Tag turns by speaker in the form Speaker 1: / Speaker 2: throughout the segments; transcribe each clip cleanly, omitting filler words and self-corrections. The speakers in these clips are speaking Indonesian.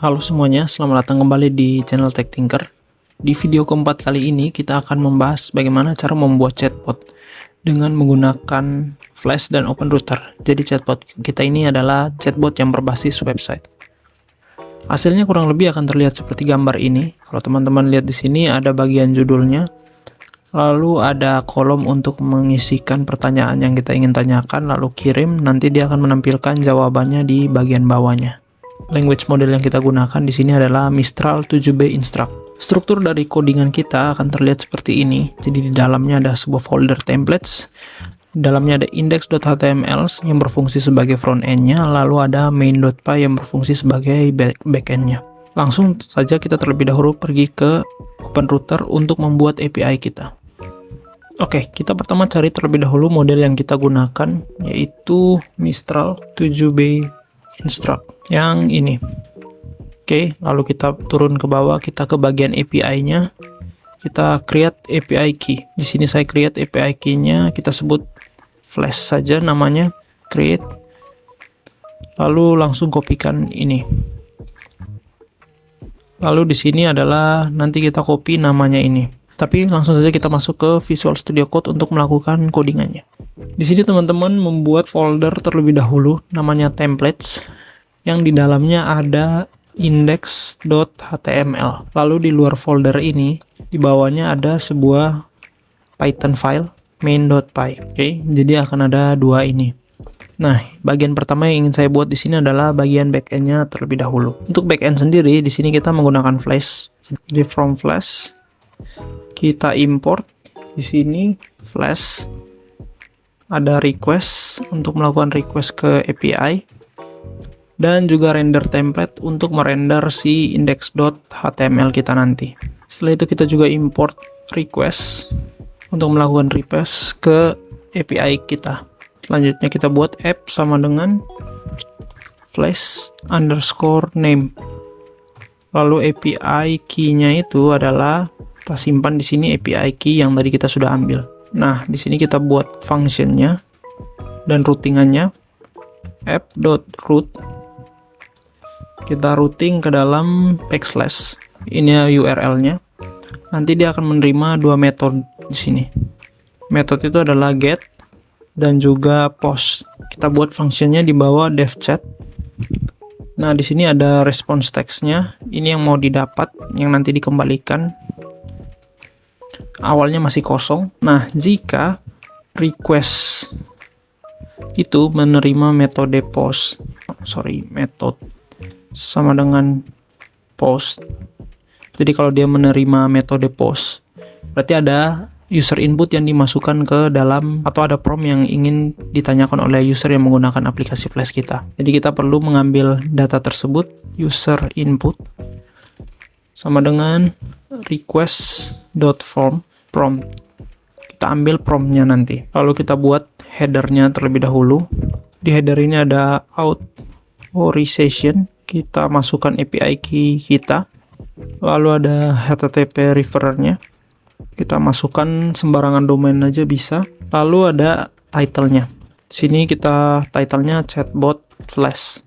Speaker 1: Halo semuanya, selamat datang kembali di channel Tech Tinker. Di video keempat kali ini kita akan membahas bagaimana cara membuat chatbot dengan menggunakan Flash dan OpenRouter. Jadi chatbot kita ini adalah chatbot yang berbasis website. Hasilnya kurang lebih akan terlihat seperti gambar ini. Kalau teman-teman lihat di sini ada bagian judulnya, lalu ada kolom untuk mengisikan pertanyaan yang kita ingin tanyakan, lalu kirim, nanti dia akan menampilkan jawabannya di bagian bawahnya. Language model yang kita gunakan di sini adalah Mistral 7B Instruct. Struktur dari codingan kita akan terlihat seperti ini. Jadi di dalamnya ada sebuah folder templates. Di dalamnya ada index.html yang berfungsi sebagai front end-nya, lalu ada main.py yang berfungsi sebagai back end-nya. Langsung saja kita terlebih dahulu pergi ke OpenRouter untuk membuat API kita. Oke, kita pertama cari terlebih dahulu model yang kita gunakan, yaitu Mistral 7B Instruct yang ini. Oke, lalu kita turun ke bawah, kita ke bagian API-nya, kita create API key. Di sini saya create API key-nya, kita sebut Flash saja namanya, create. Lalu langsung kopikan ini. Lalu di sini adalah nanti kita copy namanya ini. Tapi langsung saja kita masuk ke Visual Studio Code untuk melakukan codingannya. Di sini teman-teman membuat folder terlebih dahulu namanya templates yang di dalamnya ada index.html. Lalu di luar folder ini di bawahnya ada sebuah Python file main.py. Oke, jadi akan ada dua ini. Nah, bagian pertama yang ingin saya buat di sini adalah bagian backend-nya terlebih dahulu. Untuk backend sendiri di sini kita menggunakan Flash. Jadi from Flash kita import di sini Flash, ada request untuk melakukan request ke API, dan juga render template untuk merender si index.html kita nanti. Setelah itu kita juga import request untuk melakukan request ke API kita. Selanjutnya kita buat app sama dengan flash_name. Lalu API key-nya itu adalah kita simpan di sini API key yang tadi kita sudah ambil. Nah, di sini kita buat function-nya dan routingannya app.route. Kita routing ke dalam backslash. Ini URL-nya. Nanti dia akan menerima dua metode di sini. Metode itu adalah get dan juga post. Kita buat function-nya di bawah devchat. Nah, di sini ada response text-nya. Ini yang mau didapat, yang nanti dikembalikan. Awalnya masih kosong. Nah, jika request itu menerima metode post, metode sama dengan post. Jadi kalau dia menerima metode post, berarti ada user input yang dimasukkan ke dalam, atau ada prompt yang ingin ditanyakan oleh user yang menggunakan aplikasi Flash kita. Jadi kita perlu mengambil data tersebut, user input sama dengan request.form prompt. Kita ambil promptnya nanti. Lalu kita buat headernya terlebih dahulu. Di header ini ada authorization. Kita masukkan API key kita. Lalu ada HTTP referernya. Kita masukkan sembarangan domain aja bisa. Lalu ada title-nya. Di sini kita title-nya chatbot Flash.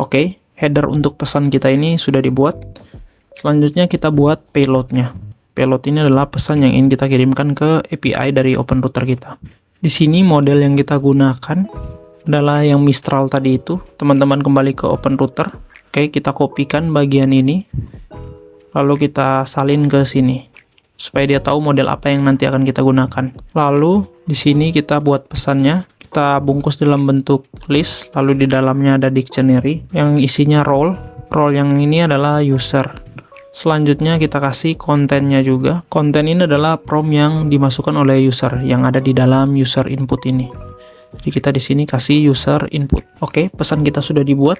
Speaker 1: Oke, header untuk pesan kita ini sudah dibuat. Selanjutnya kita buat payload-nya. Payload ini adalah pesan yang ingin kita kirimkan ke API dari OpenRouter kita. Di sini model yang kita gunakan adalah yang Mistral tadi itu. Teman-teman kembali ke OpenRouter. Oke, kita kopikan bagian ini. Lalu kita salin ke sini supaya dia tahu model apa yang nanti akan kita gunakan. Lalu di sini kita buat pesannya. Kita bungkus dalam bentuk list. Lalu di dalamnya ada dictionary yang isinya role. Role yang ini adalah user. Selanjutnya kita kasih kontennya juga. Konten ini adalah prompt yang dimasukkan oleh user yang ada di dalam user input ini. Jadi kita di sini kasih user input. Oke, pesan kita sudah dibuat.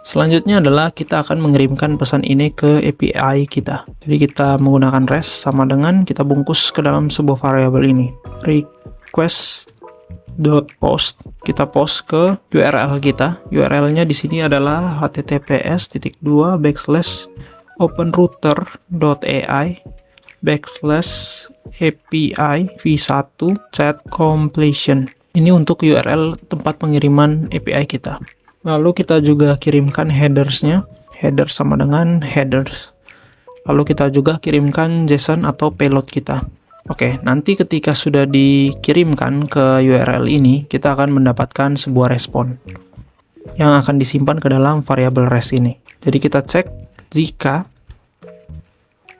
Speaker 1: Selanjutnya adalah kita akan mengirimkan pesan ini ke API kita. Jadi kita menggunakan REST sama dengan kita bungkus ke dalam sebuah variabel ini. Request.post. Kita post ke URL kita. URL-nya di sini adalah https://openrouter.ai/API v1 chat completion. Ini untuk URL tempat pengiriman API kita. Lalu kita juga kirimkan headersnya. header sama dengan headers. Lalu kita juga kirimkan JSON atau payload kita. Oke, nanti ketika sudah dikirimkan ke URL ini, kita akan mendapatkan sebuah respon yang akan disimpan ke dalam variabel res ini. Jadi kita cek jika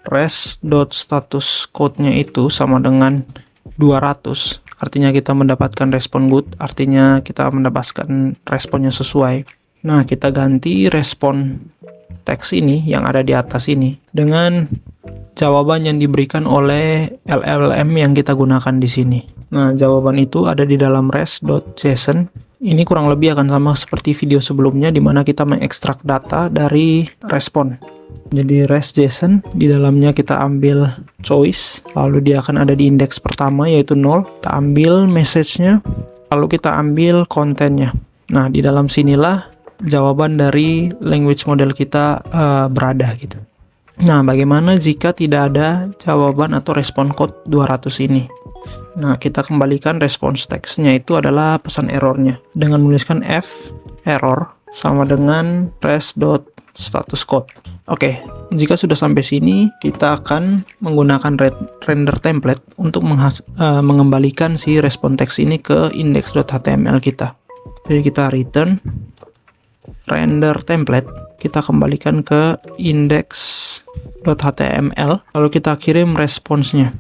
Speaker 1: res.status code-nya itu sama dengan 200, artinya kita mendapatkan respon good, artinya kita mendapatkan respon yang sesuai. Nah, kita ganti respon teks ini yang ada di atas ini dengan jawaban yang diberikan oleh LLM yang kita gunakan di sini. Nah, jawaban itu ada di dalam res.json. Ini kurang lebih akan sama seperti video sebelumnya di mana kita mengekstrak data dari respon. Jadi res.json, di dalamnya kita ambil choice, lalu dia akan ada di indeks pertama yaitu 0. Kita ambil message-nya, lalu kita ambil kontennya. Nah, di dalam sinilah jawaban dari language model kita berada gitu. Nah, bagaimana jika tidak ada jawaban atau respon code 200 ini? Nah, kita kembalikan respons teksnya itu adalah pesan errornya dengan menuliskan f error sama dengan res.status code. Oke, jika sudah sampai sini, kita akan menggunakan render template untuk mengembalikan si respon teks ini ke index.html kita. Jadi kita return render template, kita kembalikan ke index.html, lalu kita kirim responsnya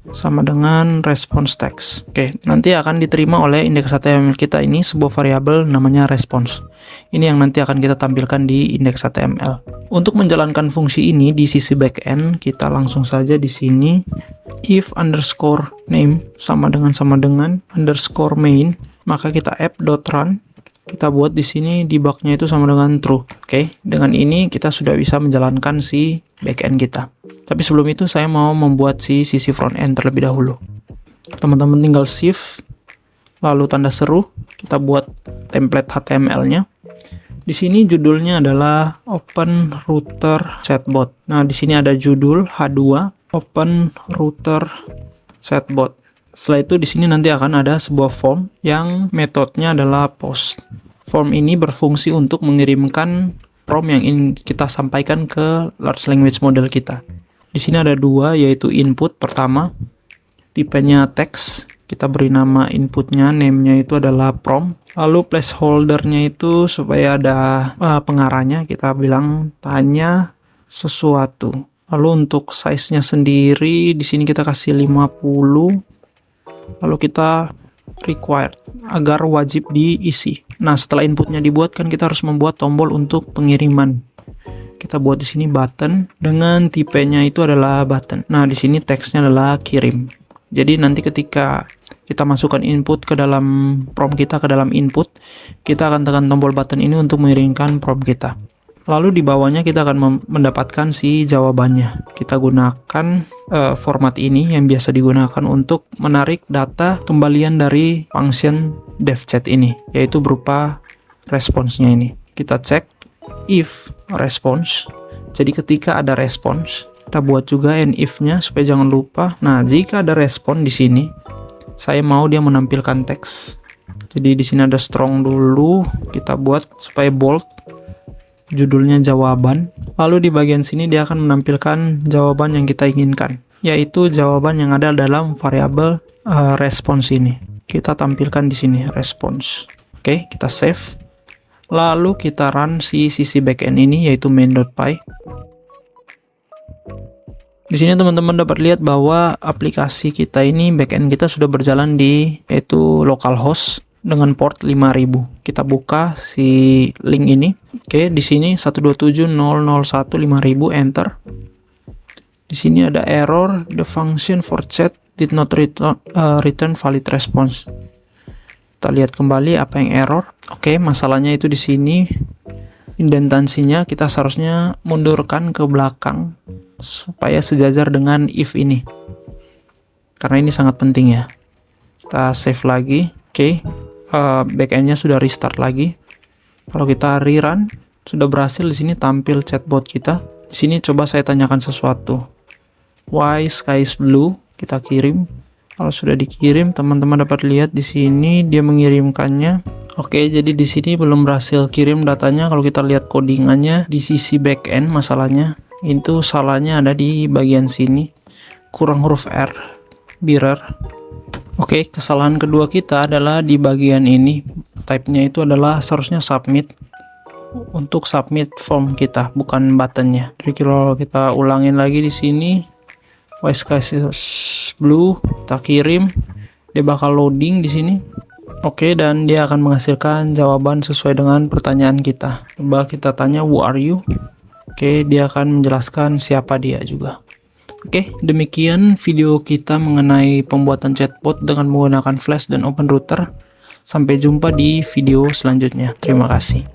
Speaker 1: sama dengan response text. Oke, nanti akan diterima oleh index.html kita ini sebuah variabel namanya response. Ini yang nanti akan kita tampilkan di index.html. Untuk menjalankan fungsi ini di sisi backend, kita langsung saja di sini if underscore name sama dengan underscore main, maka kita app.run. Kita buat di sini debug-nya itu sama dengan true. Oke, dengan ini kita sudah bisa menjalankan si backend kita. Tapi sebelum itu saya mau membuat si sisi front end terlebih dahulu. Teman-teman tinggal shift lalu tanda seru, kita buat template HTML-nya. Di sini judulnya adalah Open Router Chatbot. Nah, di sini ada judul H2 Open Router Chatbot. Setelah itu di sini nanti akan ada sebuah form yang metodenya adalah post. Form ini berfungsi untuk mengirimkan prompt yang ingin kita sampaikan ke large language model kita. Di sini ada dua, yaitu input pertama, tipenya teks, kita beri nama inputnya, name-nya itu adalah prompt. Lalu placeholder-nya itu supaya ada pengarahnya, kita bilang tanya sesuatu. Lalu untuk size-nya sendiri di sini kita kasih 50. Lalu kita required agar wajib diisi. Nah, setelah inputnya dibuat kan kita harus membuat tombol untuk pengiriman. Kita buat di sini button dengan tipenya itu adalah button. Nah, di sini teksnya adalah kirim. Jadi nanti ketika kita masukkan input ke dalam prompt kita ke dalam input, kita akan tekan tombol button ini untuk mengirimkan prompt kita. Lalu di bawahnya kita akan mendapatkan si jawabannya. Kita gunakan format ini yang biasa digunakan untuk menarik data kembalian dari function devchat ini, yaitu berupa responsnya ini. Kita cek if response. Jadi ketika ada response, kita buat juga and if-nya supaya jangan lupa. Nah, jika ada respon di sini, saya mau dia menampilkan teks. Jadi di sini ada strong dulu, kita buat supaya bold. Judulnya jawaban, lalu di bagian sini dia akan menampilkan jawaban yang kita inginkan, yaitu jawaban yang ada dalam variabel response ini. Kita tampilkan di sini response. Oke, kita save, lalu kita run si sisi backend ini yaitu main.py. Di sini teman-teman dapat lihat bahwa aplikasi kita ini backend kita sudah berjalan di yaitu localhost dengan port 5000. Kita buka si link ini. Oke, di sini 127.001.5000 enter. Di sini ada error, the function for chat did not return valid response. Kita lihat kembali apa yang error. Oke, masalahnya itu di sini indentansinya kita seharusnya mundurkan ke belakang supaya sejajar dengan if ini. Karena ini sangat penting ya. Kita save lagi. Oke. Backendnya sudah restart lagi. Kalau kita rerun, sudah berhasil. Di sini tampil chatbot kita. Di sini coba saya tanyakan sesuatu. Why sky is blue? Kita kirim. Kalau sudah dikirim, teman-teman dapat lihat di sini dia mengirimkannya. Oke, jadi di sini belum berhasil kirim datanya. Kalau kita lihat codingannya di sisi backend, masalahnya itu salahnya ada di bagian sini, kurang huruf R, mirror. Oke, kesalahan kedua kita adalah di bagian ini. Type-nya itu adalah seharusnya submit. Untuk submit form kita, bukan buttonnya. Jadi kalau kita ulangin lagi di sini, blue, kita kirim, dia bakal loading di sini. Oke, dan dia akan menghasilkan jawaban sesuai dengan pertanyaan kita. Coba kita tanya who are you. Oke, dia akan menjelaskan siapa dia juga. Oke, demikian video kita mengenai pembuatan chatbot dengan menggunakan Flash dan OpenRouter. Sampai jumpa di video selanjutnya. Terima kasih.